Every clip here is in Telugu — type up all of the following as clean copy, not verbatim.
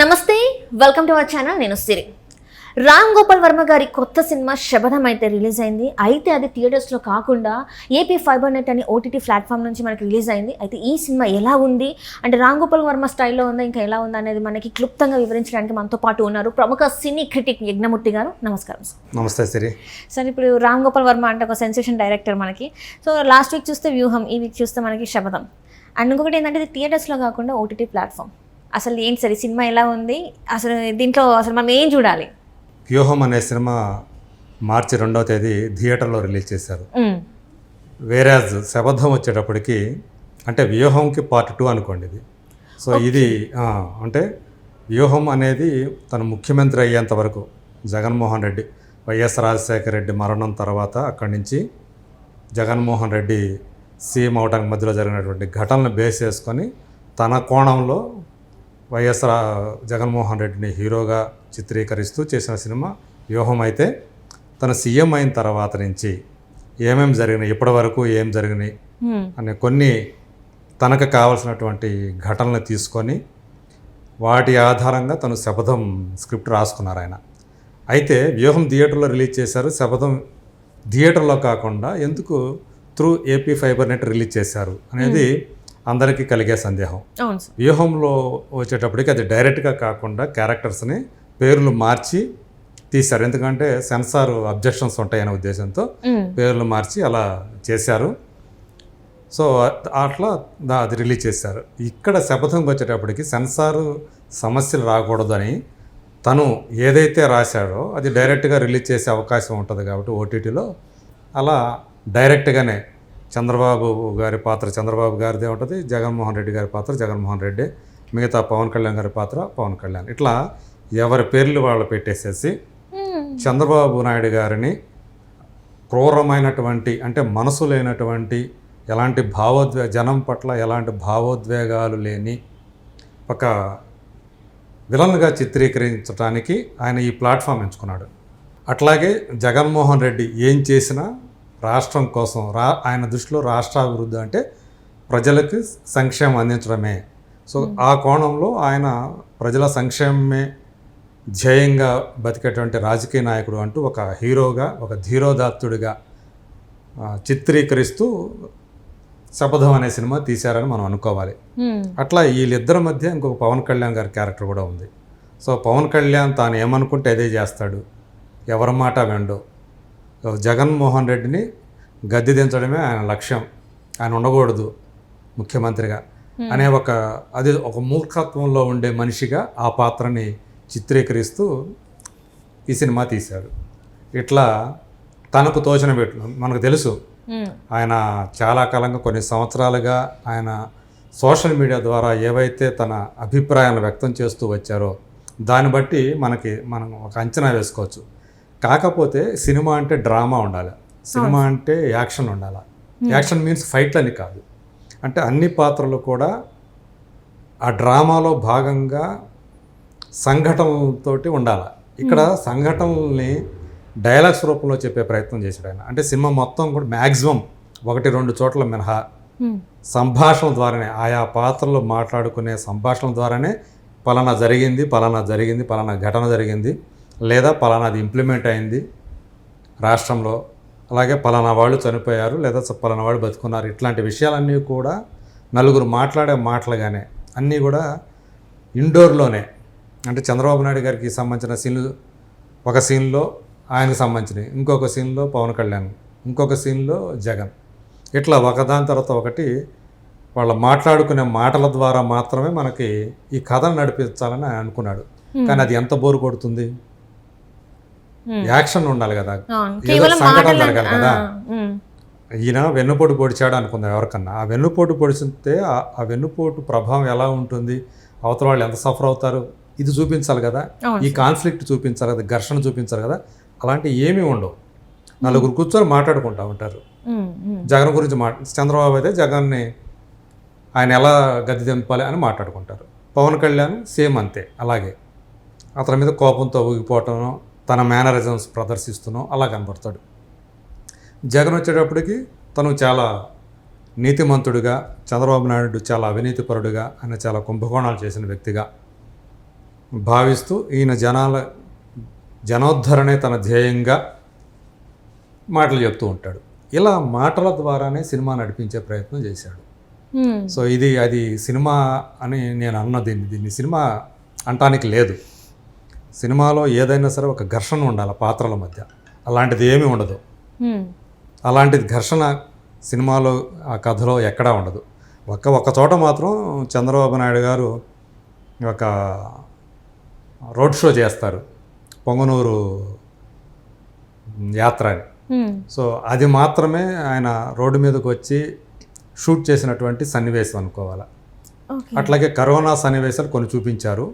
నమస్తే, వెల్కమ్ టు అవర్ ఛానల్. నేను సిరి. రామ్ గోపాల్ వర్మ గారి కొత్త సినిమా శబదం అయితే రిలీజ్ అయింది. అయితే అది థియేటర్స్లో కాకుండా ఏపీ ఫైబర్ నెట్ అనే ఓటీటీ ప్లాట్ఫామ్ నుంచి మనకి రిలీజ్ అయింది. అయితే ఈ సినిమా ఎలా ఉంది అంటే రామ్ గోపాల్ వర్మ స్టైల్లో ఉందా ఇంకా ఎలా ఉందా అనేది మనకి క్లుప్తంగా వివరించడానికి మనతో పాటు ఉన్నారు ప్రముఖ సినీ క్రిటిక్ యజ్ఞమూర్తి గారు. నమస్కారం సార్. నమస్తే సిరి. సార్, ఇప్పుడు రామ్ గోపాల్ వర్మ అంటే ఒక సెన్సేషన్ డైరెక్టర్ మనకి. సో లాస్ట్ వీక్ చూస్తే వ్యూహం, ఈ వీక్ చూస్తే మనకి శబదం. అండ్ ఇంకొకటి ఏంటంటే ఇది థియేటర్స్లో కాకుండా ఓటీటీ ప్లాట్ఫామ్. అసలు ఏంటి సార్ ఈ సినిమా ఎలా ఉంది, అసలు దీంట్లో అసలు మనం ఏం చూడాలి? వ్యూహం అనే సినిమా మార్చి 2వ తేదీ థియేటర్లో రిలీజ్ చేశారు. వేరేజ్ శబదం వచ్చేటప్పటికి అంటే వ్యూహంకి పార్ట్ 2 అనుకోండి ఇది. సో ఇది అంటే వ్యూహం అనేది తను ముఖ్యమంత్రి అయ్యేంత వరకు జగన్మోహన్ రెడ్డి, వైఎస్ రాజశేఖర రెడ్డి మరణం తర్వాత అక్కడి నుంచి జగన్మోహన్ రెడ్డి సీఎం అవడానికి మధ్యలో జరిగినటువంటి ఘటనలు బేస్ చేసుకొని తన కోణంలో వైఎస్ జగన్మోహన్ రెడ్డిని హీరోగా చిత్రీకరిస్తూ చేసిన సినిమా వ్యూహం. అయితే తన సీఎం అయిన తర్వాత నుంచి ఏమేమి జరిగినాయి, ఇప్పటి వరకు ఏం జరిగినాయి అనే కొన్ని తనకు కావాల్సినటువంటి ఘటనలు తీసుకొని వాటి ఆధారంగా తను శపథం స్క్రిప్ట్ రాసుకున్నారు ఆయన. అయితే వ్యూహం థియేటర్లో రిలీజ్ చేశారు, శపథం థియేటర్లో కాకుండా ఎందుకు through AP fibre net release చేశారు అనేది అందరికీ కలిగే సందేహం. వ్యూహంలో వచ్చేటప్పటికి అది డైరెక్ట్గా కాకుండా క్యారెక్టర్స్ని పేర్లు మార్చి తీశారు. ఎందుకంటే సెన్సార్ అబ్జెక్షన్స్ ఉంటాయనే ఉద్దేశంతో పేర్లు మార్చి అలా చేశారు. సో అట్లా అది రిలీజ్ చేశారు. ఇక్కడ శపథంకి వచ్చేటప్పటికి సెన్సార్ సమస్యలు రాకూడదని తను ఏదైతే రాశాడో అది డైరెక్ట్గా రిలీజ్ చేసే అవకాశం ఉంటుంది కాబట్టి ఓటీటీలో అలా డైరెక్ట్గానే చంద్రబాబు గారి పాత్ర చంద్రబాబు గారిదే ఉంటుంది, జగన్మోహన్ రెడ్డి గారి పాత్ర జగన్మోహన్ రెడ్డి, మిగతా పవన్ కళ్యాణ్ గారి పాత్ర పవన్ కళ్యాణ్, ఇట్లా ఎవరి పేర్లు వాళ్ళు పెట్టేసేసి చంద్రబాబు నాయుడు గారిని క్రూరమైనటువంటి అంటే మనసు లేనటువంటి ఎలాంటి జనం పట్ల ఎలాంటి భావోద్వేగాలు లేని ఒక విలన్గా చిత్రీకరించడానికి ఆయన ఈ ప్లాట్ఫామ్ ఎంచుకున్నాడు. అట్లాగే జగన్మోహన్ రెడ్డి ఏం చేసినా రాష్ట్రం కోసం ఆయన దృష్టిలో రాష్ట్రాభివృద్ధి అంటే ప్రజలకు సంక్షేమం అందించడమే. సో ఆ కోణంలో ఆయన ప్రజల సంక్షేమమే ధ్యేయంగా బతికేటువంటి రాజకీయ నాయకుడు అంటూ ఒక హీరోగా ఒక ధీరోదాత్తుడిగా చిత్రీకరిస్తూ శపథం అనే సినిమా తీశారని మనం అనుకోవాలి. అట్లా వీళ్ళిద్దరి మధ్య ఇంకొక పవన్ కళ్యాణ్ గారి క్యారెక్టర్ కూడా ఉంది. సో పవన్ కళ్యాణ్ తాను ఏమనుకుంటే అదే చేస్తాడు, ఎవరి మాట వెండో. జగన్మోహన్ రెడ్డిని గద్దె దించడమే ఆయన లక్ష్యం, ఆయన ఉండకూడదు ముఖ్యమంత్రిగా అనే ఒక మూర్ఖత్వంలో ఉండే మనిషిగా ఆ పాత్రని చిత్రీకరిస్తూ ఈ సినిమా తీశాడు. ఇట్లా తనకు తోచిన పెట్టు మనకు తెలుసు ఆయన చాలా కాలంగా కొన్ని సంవత్సరాలుగా ఆయన సోషల్ మీడియా ద్వారా ఏవైతే తన అభిప్రాయాలను వ్యక్తం చేస్తూ వచ్చారో దాన్ని బట్టి మనం ఒక అంచనా వేసుకోవచ్చు. కాకపోతే సినిమా అంటే డ్రామా ఉండాలి, సినిమా అంటే యాక్షన్ ఉండాలి. యాక్షన్ మీన్స్ ఫైట్లని కాదు, అంటే అన్ని పాత్రలు కూడా ఆ డ్రామాలో భాగంగా సంఘటనలతోటి ఉండాలి. ఇక్కడ సంఘటనల్ని డైలాగ్స్ రూపంలో చెప్పే ప్రయత్నం చేశాడు ఆయన. అంటే సినిమా మొత్తం కూడా మ్యాక్సిమం 1-2 చోట్ల మినహా సంభాషణ ద్వారానే, ఆయా పాత్రలు మాట్లాడుకునే సంభాషణ ద్వారానే పలానా జరిగింది, పలానా ఘటన జరిగింది, లేదా పలానాది ఇంప్లిమెంట్ అయింది రాష్ట్రంలో, అలాగే పలానా వాళ్ళు చనిపోయారు లేదా పలానా వాళ్ళు బతుకున్నారు, ఇట్లాంటి విషయాలన్నీ కూడా నలుగురు మాట్లాడే మాటలుగానే అన్నీ కూడా ఇండోర్లోనే. అంటే చంద్రబాబు నాయుడు గారికి సంబంధించిన సీన్లు ఒక సీన్లో ఆయనకు సంబంధించినవి, ఇంకొక సీన్లో పవన్ కళ్యాణ్, ఇంకొక సీన్లో జగన్, ఇట్లా ఒకదాని తర్వాత ఒకటి వాళ్ళు మాట్లాడుకునే మాటల ద్వారా మాత్రమే మనకి ఈ కథను నడిపించాలని ఆయన అనుకున్నాడు. కానీ అది ఎంత బోరు కొడుతుంది, యాక్షన్ ఉండాలి కదా, సంఘటన జరగాలి కదా. ఈయన వెన్నుపోటు పొడిచాడు అనుకుందాం ఎవరికన్నా, ఆ వెన్నుపోటు పొడిచితే ఆ వెన్నుపోటు ప్రభావం ఎలా ఉంటుంది, అవతల వాళ్ళు ఎంత సఫర్ అవుతారు, ఇది చూపించాలి కదా, ఈ కాన్ఫ్లిక్ట్ చూపించాలి కదా, ఘర్షణ చూపించాలి కదా. అలాంటివి ఏమీ ఉండవు, నలుగురు కూర్చొని మాట్లాడుకుంటూ ఉంటారు. జగన్ గురించి చంద్రబాబు అయితే జగన్ని ఆయన ఎలా గద్దె దింపాలి అని మాట్లాడుకుంటారు. పవన్ కళ్యాణ్ సేమ్ అంతే, అలాగే అతని మీద కోపంతో ఊగిపోవటం, తన మేనరిజమ్స్ ప్రదర్శిస్తున్నాం అలా కనబడతాడు. జగన్ వచ్చేటప్పటికి తను చాలా నీతిమంతుడిగా, చంద్రబాబు నాయుడు చాలా అవినీతిపరుడుగా, ఆయన చాలా కుంభకోణాలు చేసిన వ్యక్తిగా భావిస్తూ ఈయన జనోద్ధరణే తన ధ్యేయంగా మాటలు చెప్తూ ఉంటాడు. ఇలా మాటల ద్వారానే సినిమా నడిపించే ప్రయత్నం చేశాడు. సో అది సినిమా అని నేను అన్న దీన్ని సినిమా అంటానికి లేదు. సినిమాలో ఏదైనా సరే ఒక ఘర్షణ ఉండాలి పాత్రల మధ్య, అలాంటిది ఏమీ ఉండదు. అలాంటిది ఘర్షణ సినిమాలో ఆ కథలో ఎక్కడా ఉండదు. ఒక చోట మాత్రం చంద్రబాబు నాయుడు గారు ఒక రోడ్ షో చేస్తారు, పొంగనూరు యాత్ర అని. సో అది మాత్రమే ఆయన రోడ్డు మీదకి వచ్చి షూట్ చేసినటువంటి సన్నివేశం అనుకోవాలి. అట్లాగే కరోనా సన్నివేశాలు కొన్ని చూపించారు.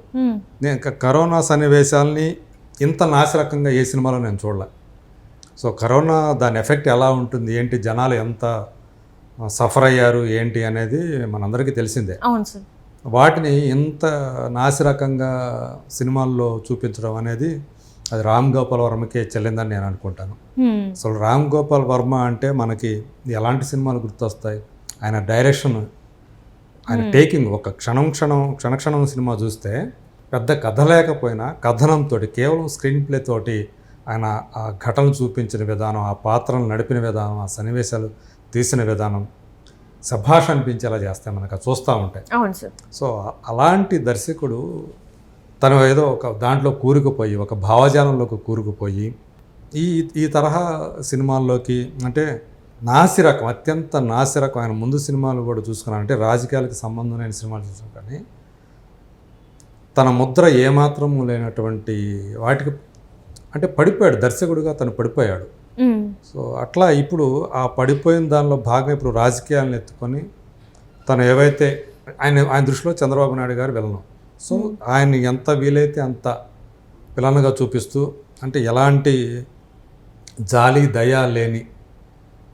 నేను కరోనా సన్నివేశాలని ఇంత నాసిరకంగా ఏ సినిమాలో నేను చూడలే. సో కరోనా దాని ఎఫెక్ట్ ఎలా ఉంటుంది, ఏంటి, జనాలు ఎంత సఫర్ అయ్యారు ఏంటి అనేది మనందరికీ తెలిసిందే. అవును సార్. వాటిని ఇంత నాసిరకంగా సినిమాల్లో చూపించడం అనేది అది రామ్ గోపాల్ వర్మకే చెల్లిందని నేను అనుకుంటాను. అసలు రామ్ గోపాల్ వర్మ అంటే మనకి ఎలాంటి సినిమాలు గుర్తొస్తాయి? ఆయన డైరెక్షన్, ఆయన టేకింగ్, ఒక క్షణక్షణం సినిమా చూస్తే పెద్ద కథ లేకపోయినా కథనంతో కేవలం స్క్రీన్ ప్లే తోటి ఆయన ఆ ఘటనలు చూపించిన విధానం, ఆ పాత్రలు నడిపిన విధానం, ఆ సన్నివేశాలు తీసిన విధానం సభాష్ అనిపించేలా చేస్తాయి మనకు, అది చూస్తూ ఉంటాయి. అవును సార్. సో అలాంటి దర్శకుడు తను ఏదో ఒక దాంట్లో కూరుకుపోయి, ఒక భావజాలంలోకి కూరుకుపోయి ఈ తరహా సినిమాల్లోకి, అంటే నాసిరకం, అత్యంత నాసిరకం. ఆయన ముందు సినిమాలు కూడా చూసుకున్నానంటే రాజకీయాలకు సంబంధం లేని సినిమాలు చూసాం, కానీ తన ముద్ర ఏమాత్రం లేనటువంటి వాటికి అంటే పడిపోయాడు, దర్శకుడిగా తను పడిపోయాడు. సో అట్లా ఇప్పుడు ఆ పడిపోయిన దానిలో భాగం ఇప్పుడు రాజకీయాలను ఎత్తుకొని తను ఏవైతే ఆయన దృష్టిలో చంద్రబాబు నాయుడు గారు విలను. సో ఆయన ఎంత వీలైతే అంత విలన్గా చూపిస్తూ, అంటే ఎలాంటి జాలి దయ లేని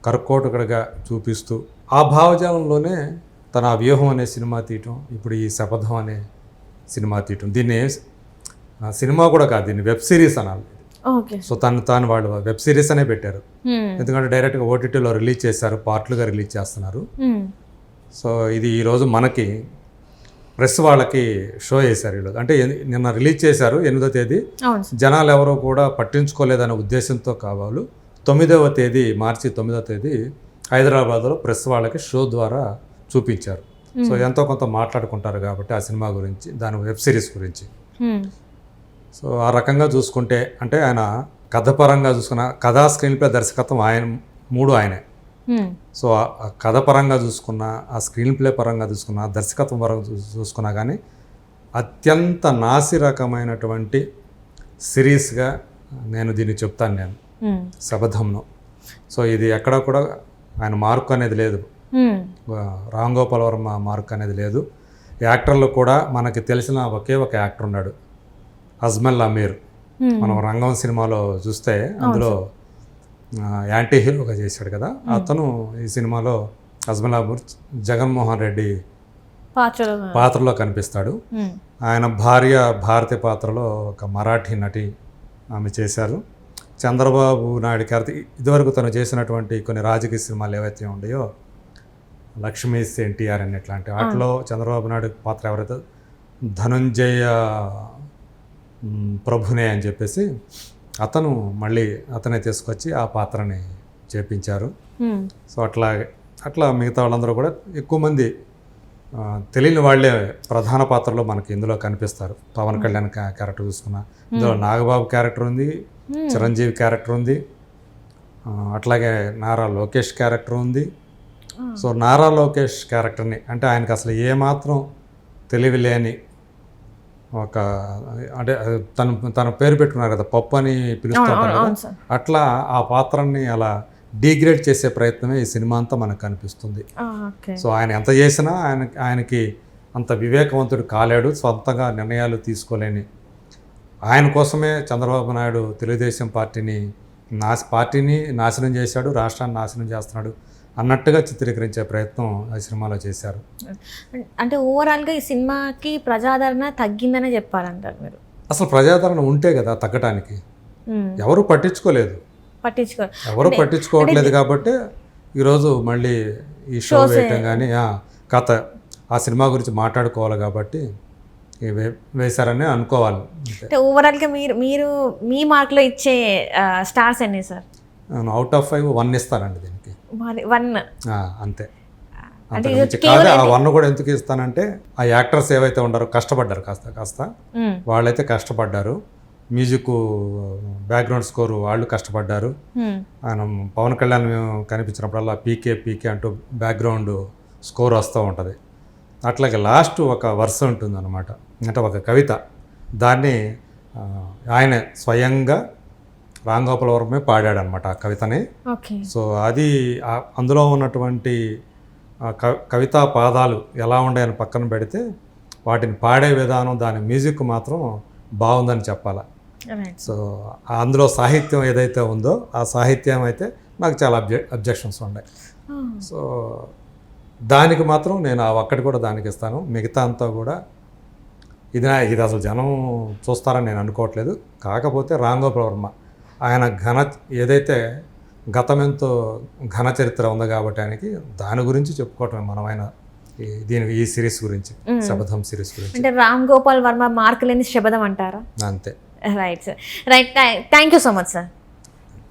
కర్కోటకుడిగా చూపిస్తూ ఆ భావజాలంలోనే తన ఆ వ్యూహం అనే సినిమా తీయటం, ఇప్పుడు ఈ శపథం అనే సినిమా తీయటం. దీన్ని సినిమా కూడా కాదు, దీన్ని వెబ్ సిరీస్ అనాలి. సో తాను వాళ్ళు వెబ్ సిరీస్ అనే పెట్టారు, ఎందుకంటే డైరెక్ట్గా ఓటీటీలో రిలీజ్ చేశారు, పార్ట్లుగా రిలీజ్ చేస్తున్నారు. సో ఇది ఈరోజు మనకి ప్రెస్ వాళ్ళకి షో చేశారు ఈరోజు, అంటే నిన్న రిలీజ్ చేశారు 8వ తేదీ. జనాలు ఎవరో కూడా పట్టించుకోలేదనే ఉద్దేశంతో కావాలి 9వ తేదీ, మార్చి 9వ తేదీ హైదరాబాద్లో ప్రెస్ వాళ్ళకి షో ద్వారా చూపించారు. సో ఎంతో కొంత మాట్లాడుకుంటారు కాబట్టి ఆ సినిమా గురించి, దాని వెబ్ సిరీస్ గురించి. సో ఆ రకంగా చూసుకుంటే, అంటే ఆయన కథపరంగా చూసుకున్న కథా స్క్రీన్ ప్లే దర్శకత్వం ఆయనే. సో ఆ కథ పరంగా చూసుకున్నా, ఆ స్క్రీన్ ప్లే పరంగా చూసుకున్నా, దర్శకత్వం పరంగా చూసుకున్నా కానీ అత్యంత నాసిరకమైనటువంటి సిరీస్గా నేను దీన్ని చెప్తాను, నేను శపథంను. సో ఇది ఎక్కడ కూడా ఆయన మార్క్ అనేది లేదు, రామ్ గోపాల్ వర్మ మార్క్ అనేది లేదు. యాక్టర్లు కూడా మనకి తెలిసిన ఒకే ఒక యాక్టర్ ఉన్నాడు, అజ్మల్ అమీర్. మనం రంగం సినిమాలో చూస్తే అందులో యాంటీ హీరోగా చేశాడు కదా, అతను ఈ సినిమాలో అజ్మల్ అమీర్ జగన్మోహన్ రెడ్డి పాత్రలో కనిపిస్తాడు. ఆయన భార్య భారతి పాత్రలో ఒక మరాఠీ నటి ఆమె చేశారు. చంద్రబాబు నాయుడు గారి ఇదివరకు తను చేసినటువంటి కొన్ని రాజకీయ సినిమాలు ఏవైతే ఉన్నాయో, లక్ష్మీ ఎన్టీఆర్ అని ఇట్లాంటి వాటిలో చంద్రబాబు నాయుడు పాత్ర ఎవరైతే ధనుంజయ ప్రభునే అని చెప్పేసి అతను మళ్ళీ అతనే తీసుకొచ్చి ఆ పాత్రని చేపించారు. సో అట్లా మిగతా వాళ్ళందరూ కూడా ఎక్కువ మంది తెలియని వాళ్ళే ప్రధాన పాత్రలో మనకి ఇందులో కనిపిస్తారు. పవన్ కళ్యాణ్ క్యారెక్టర్ చూసుకున్నా, ఇందులో నాగబాబు క్యారెక్టర్ ఉంది, చిరంజీవి క్యారెక్టర్ ఉంది, అట్లాగే నారా లోకేష్ క్యారెక్టర్ ఉంది. సో నారా లోకేష్ క్యారెక్టర్ని, అంటే ఆయనకు అసలు ఏమాత్రం తెలివి లేని ఒక, అంటే తన పేరు పెట్టుకున్నారు కదా, పప్పు అని పిలుస్తుంటారు కదా, అట్లా ఆ పాత్రని అలా డీగ్రేడ్ చేసే ప్రయత్నమే ఈ సినిమా అంతా మనకు కనిపిస్తుంది. సో ఆయన ఎంత చేసినా ఆయనకి అంత వివేకవంతుడు కాలేడు, సొంతంగా నిర్ణయాలు తీసుకోలేని. ఆయన కోసమే చంద్రబాబు నాయుడు తెలుగుదేశం పార్టీని నాశనం చేశాడు, రాష్ట్రాన్ని నాశనం చేస్తున్నాడు అన్నట్టుగా చిత్రీకరించే ప్రయత్నం ఈ సినిమాలో చేశారు. అంటే ఓవరాల్గా ఈ సినిమాకి ప్రజాదరణ తగ్గిందనే చెప్పాలంటారు మీరు? అసలు ప్రజాదరణ ఉంటే కదా తగ్గటానికి. ఎవరు పట్టించుకోవట్లేదు కాబట్టి ఈరోజు మళ్ళీ ఈ షో వేయటం కానీ కథ ఆ సినిమా గురించి మాట్లాడుకోవాలి కాబట్టి వేశారని అనుకోవాలి అంతే. అంటే ఓవరాల్గా మీరు మీ మార్కులో ఇచ్చే స్టార్స్ ఎన్ని సార్? అవుట్ ఆఫ్ 5 1 ఇస్తానండి దీనికి. 1 అంతే. అంటే కాదు, ఆ 1 కూడా ఎందుకు ఇస్తానంటే ఆ యాక్టర్స్ ఏవైతే ఉన్నారో కష్టపడ్డారు కాస్త వాళ్ళైతే కష్టపడ్డారు. మ్యూజిక్ బ్యాక్గ్రౌండ్ స్కోరు వాళ్ళు కష్టపడ్డారు. ఆయన పవన్ కళ్యాణ్ కనిపించినప్పుడల్లా పీకే అంటూ బ్యాక్గ్రౌండ్ స్కోర్ వస్తూ ఉంటుంది. అట్లాగే లాస్ట్ ఒక వర్స్ ఉంటుంది అనమాట, అంటే ఒక కవిత, దాన్ని ఆయన స్వయంగా రామ్ గోపాల్ వర్మే పాడాడనమాట ఆ కవితని. సో అది అందులో ఉన్నటువంటి కవితా పాదాలు ఎలా ఉన్నాయని పక్కన పెడితే వాటిని పాడే విధానం, దాని మ్యూజిక్ మాత్రం బాగుందని చెప్పాలి. సో అందులో సాహిత్యం ఏదైతే ఉందో ఆ సాహిత్యం అయితే నాకు చాలా అబ్జెక్షన్స్ ఉన్నాయి. సో దానికి మాత్రం నేను ఆ ఒక్కటి కూడా దానికి ఇస్తాను. మిగతా అంతా కూడా ఇది అసలు జనం చూస్తారని నేను అనుకోవట్లేదు. కాకపోతే రామ్ గోపాల్ వర్మ ఆయన ఏదైతే గతమెంతో ఘన చరిత్ర ఉంది కాబట్టి ఆయనకి దాని గురించి చెప్పుకోవటమే మనమైన ఈ సిరీస్ గురించి, శబదం సిరీస్ గురించి. అంటే రామ్ గోపాల్ వర్మ మార్కులేని శబదం అంటారా? అంతే. Right sir, right. Thank you so much sir.